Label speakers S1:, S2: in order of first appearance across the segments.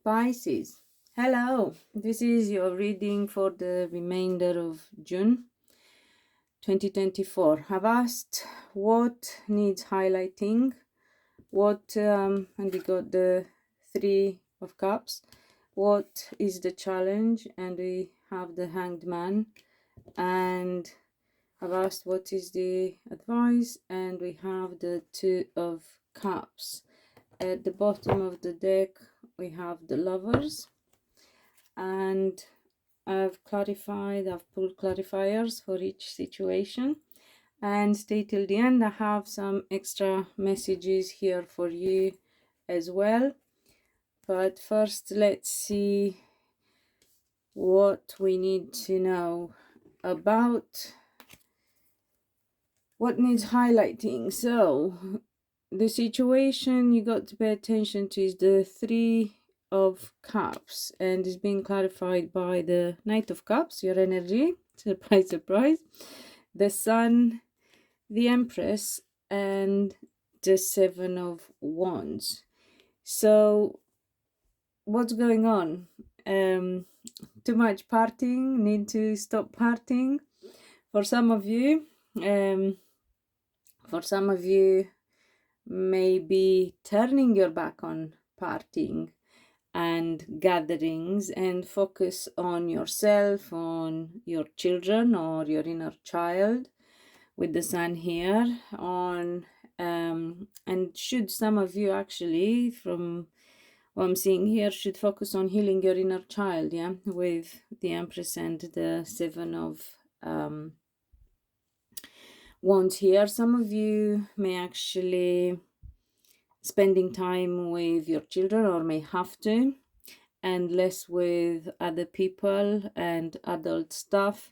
S1: Pisces, hello, this is your reading for the remainder of June 2024. I've asked what needs highlighting, and we got the Three of Cups. What is the challenge? And we have the Hanged Man. And I've asked what is the advice, and we have the Two of Cups. At the bottom of the deck we have the Lovers, and I've pulled clarifiers for each situation. And stay till the end, I have some extra messages here for you as well. But first, let's see what we need to know about what needs highlighting. So the situation you got to pay attention to is the Three of Cups, and is being clarified by the Knight of Cups, your energy, surprise surprise, the Sun, the Empress, and the Seven of Wands. So what's going on? Too much partying, need to stop partying for some of you. For some of you, maybe turning your back on partying and gatherings and focus on yourself, on your children or your inner child, with the Sun here on. And should some of you actually, from what I'm seeing here, should focus on healing your inner child, yeah, with the Empress and the Seven of Wands here. Some of you may actually spending time with your children, or may have to, and less with other people and adult stuff.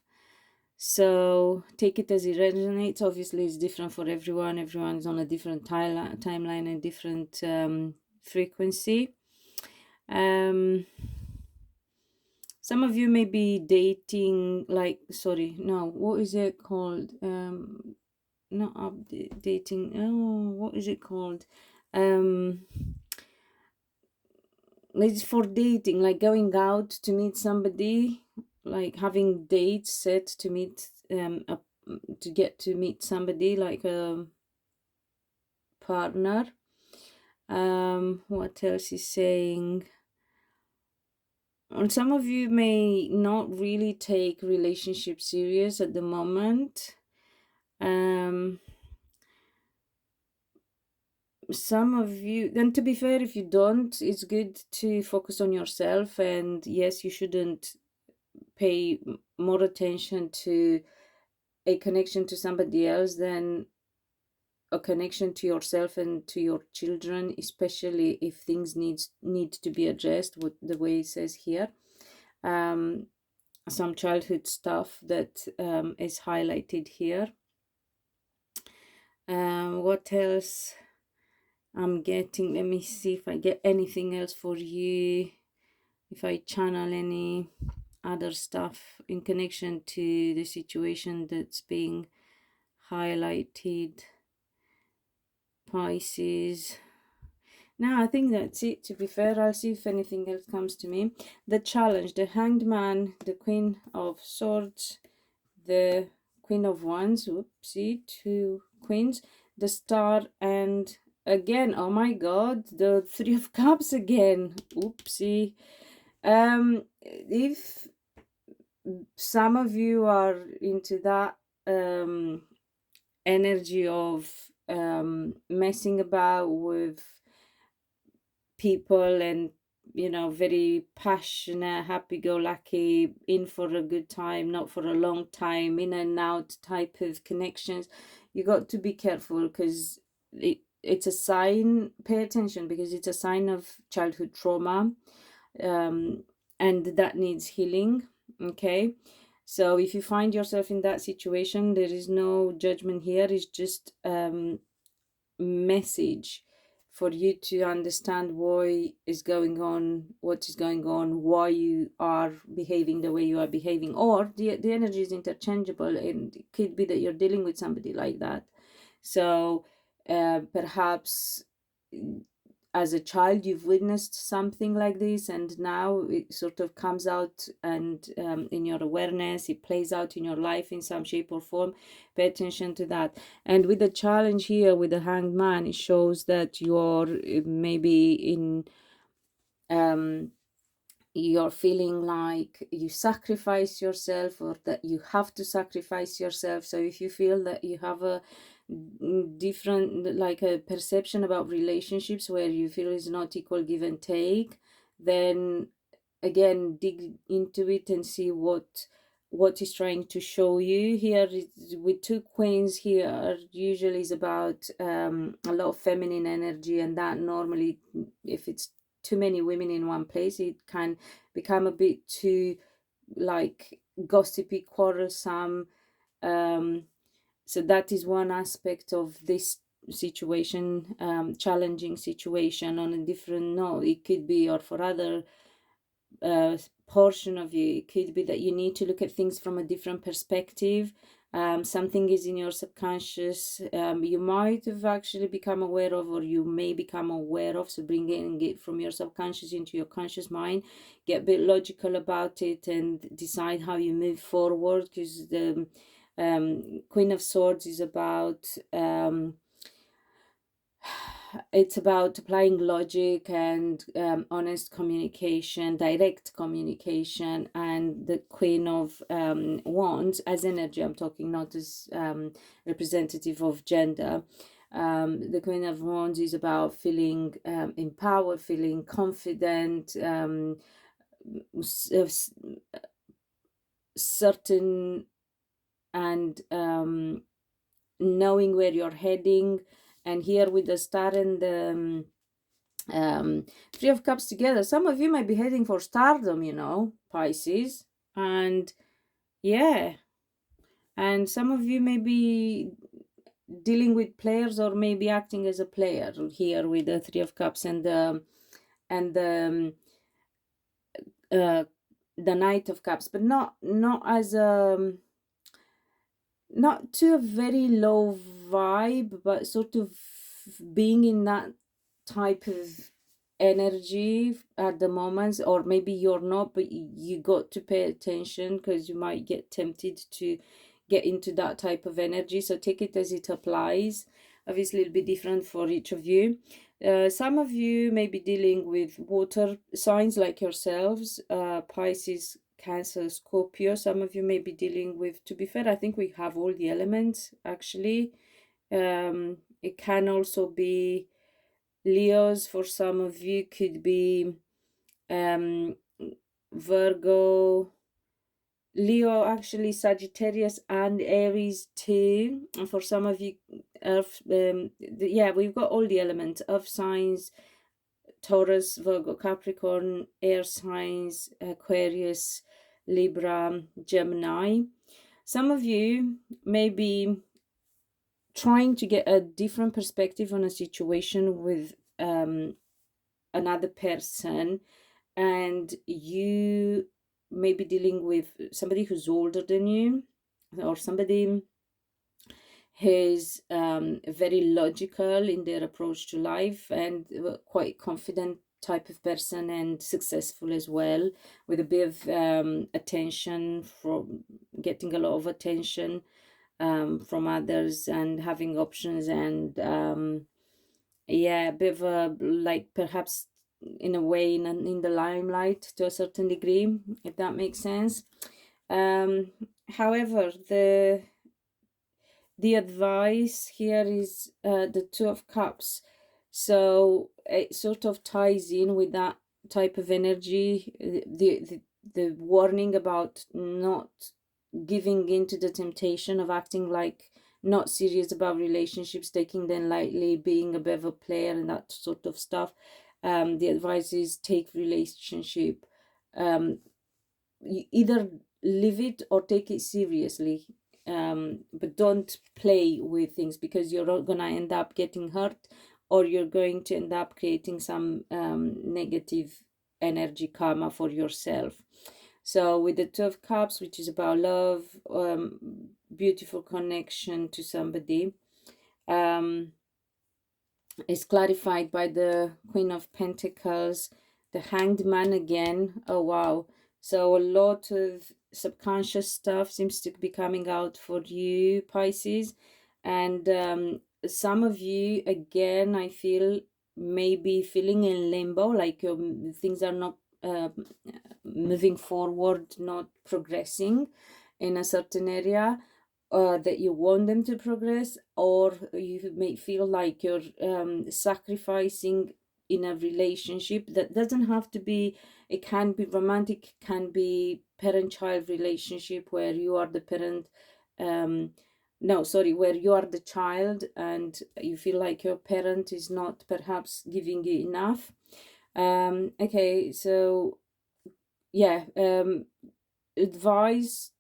S1: So take it as it resonates. Obviously it's different for everyone. Everyone's on a different timeline and different frequency. Some of you may be dating, like, sorry, no, what is it called? Not updating. Oh, what is it called? It's for dating, like going out to meet somebody, like having dates set to meet, to get to meet somebody, like a partner. What else is saying? And some of you may not really take relationships serious at the moment. Some of you, then, to be fair, if you don't, it's good to focus on yourself. And yes, you shouldn't pay more attention to a connection to somebody else than a connection to yourself and to your children, especially if things need to be addressed, what the way it says here. Some childhood stuff that is highlighted here. What else I'm getting? Let me see if I get anything else for you, if I channel any other stuff in connection to the situation that's being highlighted. Pisces. Now I think that's it, to be fair. I'll see if anything else comes to me. The challenge, the Hanged Man, the Queen of Swords, the Queen of Wands, oopsie, two queens, the Star, and again, oh my god, the Three of Cups again, oopsie. If some of you are into that energy of messing about with people, and you know, very passionate, happy-go-lucky, in for a good time, not for a long time, in and out type of connections, you got to be careful, because it's a sign. Pay attention, because it's a sign of childhood trauma, and that needs healing. Okay, so if you find yourself in that situation, there is no judgment here. It's just message for you to understand why is going on, what is going on, why you are behaving the way you are behaving. Or the energy is interchangeable, and it could be that you're dealing with somebody like that. So perhaps as a child you've witnessed something like this, and now it sort of comes out, and in your awareness it plays out in your life in some shape or form. Pay attention to that. And with the challenge here with the Hanged Man, it shows that you're maybe in you're feeling like you sacrifice yourself, or that you have to sacrifice yourself. So if you feel that you have a different, like a perception about relationships where you feel is not equal give and take, then again dig into it and see what is trying to show you here. With two queens here, usually is about a lot of feminine energy, and that normally, if it's too many women in one place, it can become a bit too like gossipy, quarrelsome. So that is one aspect of this situation, challenging situation. On a different note, it could be, or for other portion of you, it could be that you need to look at things from a different perspective. Something is in your subconscious, you might have actually become aware of, or you may become aware of. So bringing it from your subconscious into your conscious mind, get a bit logical about it and decide how you move forward, because the Queen of Swords is about it's about applying logic and honest communication, direct communication. And the Queen of Wands, as energy I'm talking, not as representative of gender. The Queen of Wands is about feeling empowered, feeling confident, certain, and knowing where you're heading. And here with the Star and the Three of Cups together, some of you might be heading for stardom, you know, Pisces. And yeah, and some of you may be dealing with players, or maybe acting as a player here with the Three of Cups and the Knight of Cups, but not as a not to a very low vibe, but sort of being in that type of energy at the moment. Or maybe you're not, but you got to pay attention, because you might get tempted to get into that type of energy. So take it as it applies. Obviously it'll be different for each of you. Some of you may be dealing with water signs like yourselves, Pisces, Cancer, Scorpio. Some of you may be dealing with, to be fair, I think we have all the elements actually. It can also be Leos. For some of you could be Virgo, Leo, actually Sagittarius and Aries too. And for some of you, Earth, yeah, we've got all the elements: Earth signs, Taurus, Virgo, Capricorn, air signs, Aquarius, Libra, Gemini. Some of you may be trying to get a different perspective on a situation with another person, and you may be dealing with somebody who's older than you, or somebody who's very logical in their approach to life, and quite confident type of person, and successful as well, with a bit of attention, from getting a lot of attention from others, and having options, and yeah, a bit of a, like, perhaps in a way in the limelight to a certain degree, if that makes sense. However, the advice here is the Two of Cups. So it sort of ties in with that type of energy, the warning about not giving into the temptation of acting like not serious about relationships, taking them lightly, being a bit of a player, and that sort of stuff. The advice is take relationship, you either live it or take it seriously, but don't play with things, because you're gonna end up getting hurt, or you're going to end up creating some negative energy karma for yourself. So with the Two of Cups, which is about love, beautiful connection to somebody, is clarified by the Queen of Pentacles, the Hanged Man again. Oh wow, so a lot of subconscious stuff seems to be coming out for you, Pisces. And some of you, again, I feel maybe feeling in limbo, like things are not moving forward, not progressing in a certain area that you want them to progress, or you may feel like you're sacrificing in a relationship. That doesn't have to be, it can be romantic, can be parent-child relationship where you are the parent, no, sorry, where you are the child and you feel like your parent is not perhaps giving you enough. Okay, so yeah, advice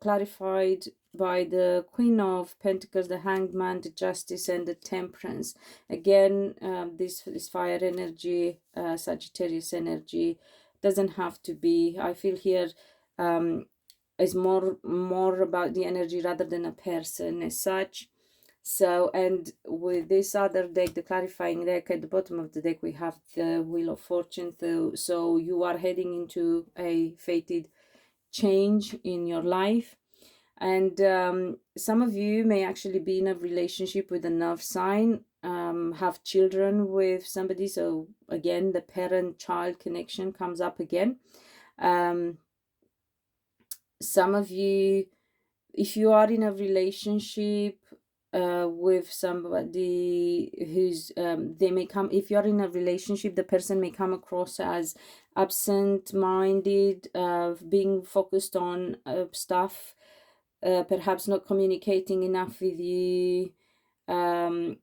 S1: clarified by the Queen of Pentacles, the Hanged Man, the Justice, and the Temperance. Again, this fire energy, Sagittarius energy, doesn't have to be. I feel here is more about the energy rather than a person as such. So, and with this other deck, the clarifying deck, at the bottom of the deck we have the Wheel of Fortune. So you are heading into a fated change in your life. And some of you may actually be in a relationship with an earth sign, have children with somebody. So again, the parent-child connection comes up again. Some of you, if you are in a relationship with somebody who's they may come, if you're in a relationship, the person may come across as absent-minded, being focused on stuff, perhaps not communicating enough with you, and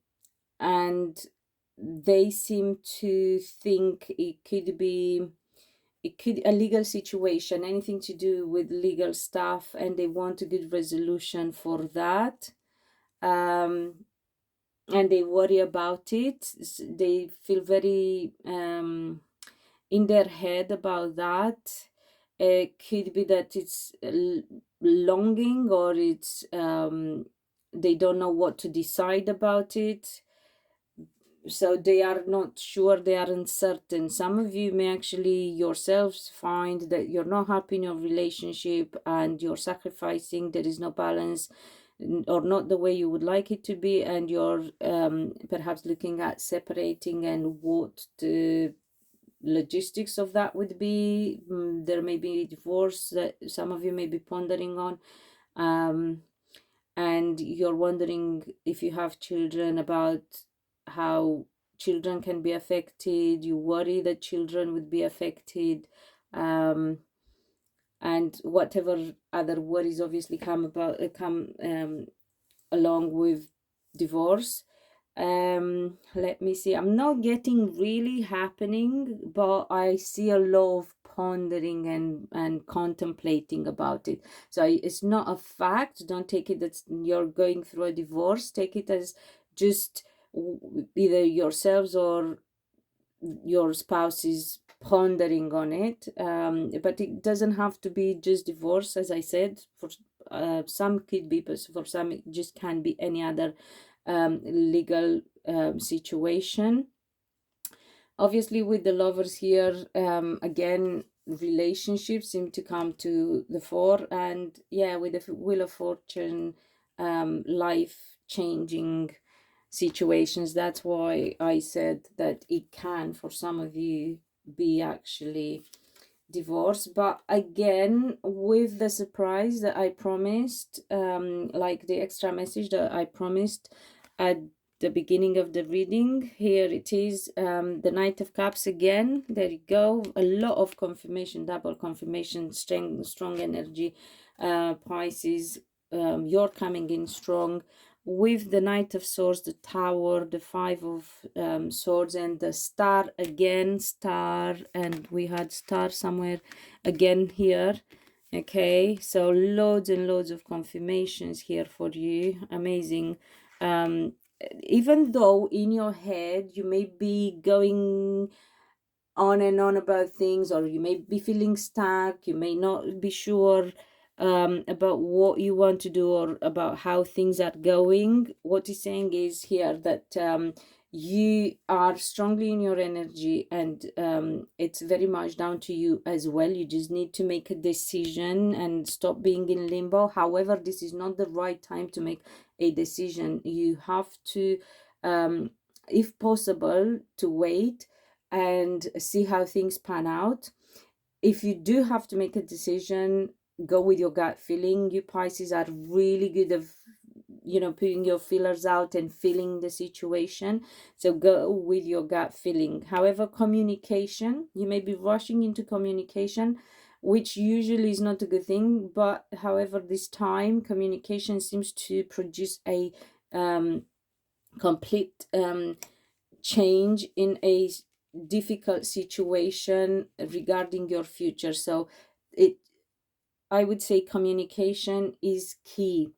S1: they seem to think it could be a legal situation, anything to do with legal stuff, and they want a good resolution for that. And they worry about it. They feel very in their head about that. It could be that it's longing, or it's they don't know what to decide about it. So they are not sure, they are uncertain. Some of you may actually yourselves find that you're not happy in your relationship and you're sacrificing, there is no balance, or not the way you would like it to be, and you're perhaps looking at separating and what the logistics of that would be. There may be divorce that some of you may be pondering on, and you're wondering, if you have children, about how children can be affected. You worry that children would be affected, and whatever other worries obviously come along with divorce. Let me see, I'm not getting really happening, but I see a lot of pondering and contemplating about it. So it's not a fact. Don't take it that you're going through a divorce. Take it as just either yourselves or your spouse is pondering on it, but it doesn't have to be just divorce. As I said, for some could be, but for some it just can be any other legal situation. Obviously, with the Lovers here, again, relationships seem to come to the fore, and yeah, with the Wheel of Fortune, life changing situations. That's why I said that it can, for some of you, be actually divorce. But again, with the surprise that I promised, like the extra message that I promised at the beginning of the reading, here it is, the Knight of Cups again. There you go, a lot of confirmation, double confirmation, strong energy, Pisces. You're coming in strong with the Knight of Swords, the Tower, the Five of Swords, and the Star again, Star, and we had Star somewhere again here. Okay, so loads and loads of confirmations here for you. Amazing. Even though in your head you may be going on and on about things, or you may be feeling stuck, you may not be sure about what you want to do or about how things are going, what he's saying is here that you are strongly in your energy, and it's very much down to you as well. You just need to make a decision and stop being in limbo. However, this is not the right time to make a decision. You have to, if possible, to wait and see how things pan out. If you do have to make a decision, go with your gut feeling. You Pisces are really good at, putting your feelers out and feeling the situation. So go with your gut feeling. However, communication, you may be rushing into communication, which usually is not a good thing. But however, this time communication seems to produce a complete change in a difficult situation regarding your future. So I would say communication is key.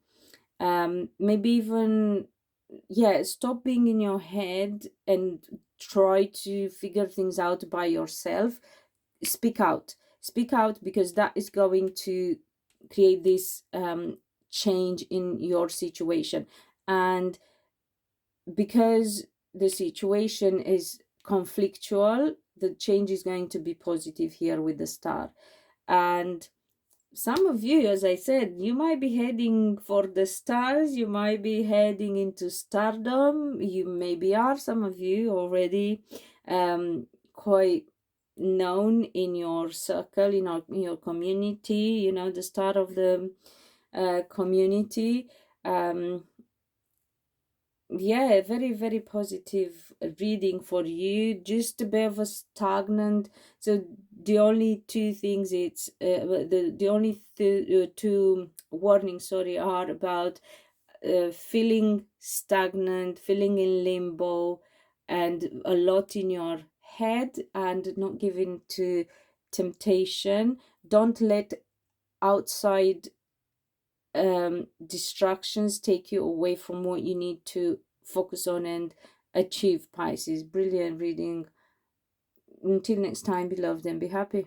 S1: Maybe even, stop being in your head and try to figure things out by yourself. Speak out, because that is going to create this change in your situation. And because the situation is conflictual, the change is going to be positive here with the star. And some of you, as I said, you might be heading for the stars, you might be heading into stardom. You maybe are, some of you, already quite known in your circle, in your community, the star of the community. Yeah, very, very positive reading for you. Just a bit of a stagnant. So the only two things, it's the only two warnings, sorry, are about feeling stagnant, feeling in limbo, and a lot in your head, and not giving to temptation. Don't let outside distractions take you away from what you need to focus on and achieve, Pisces. Brilliant reading. Until next time, be loved and be happy.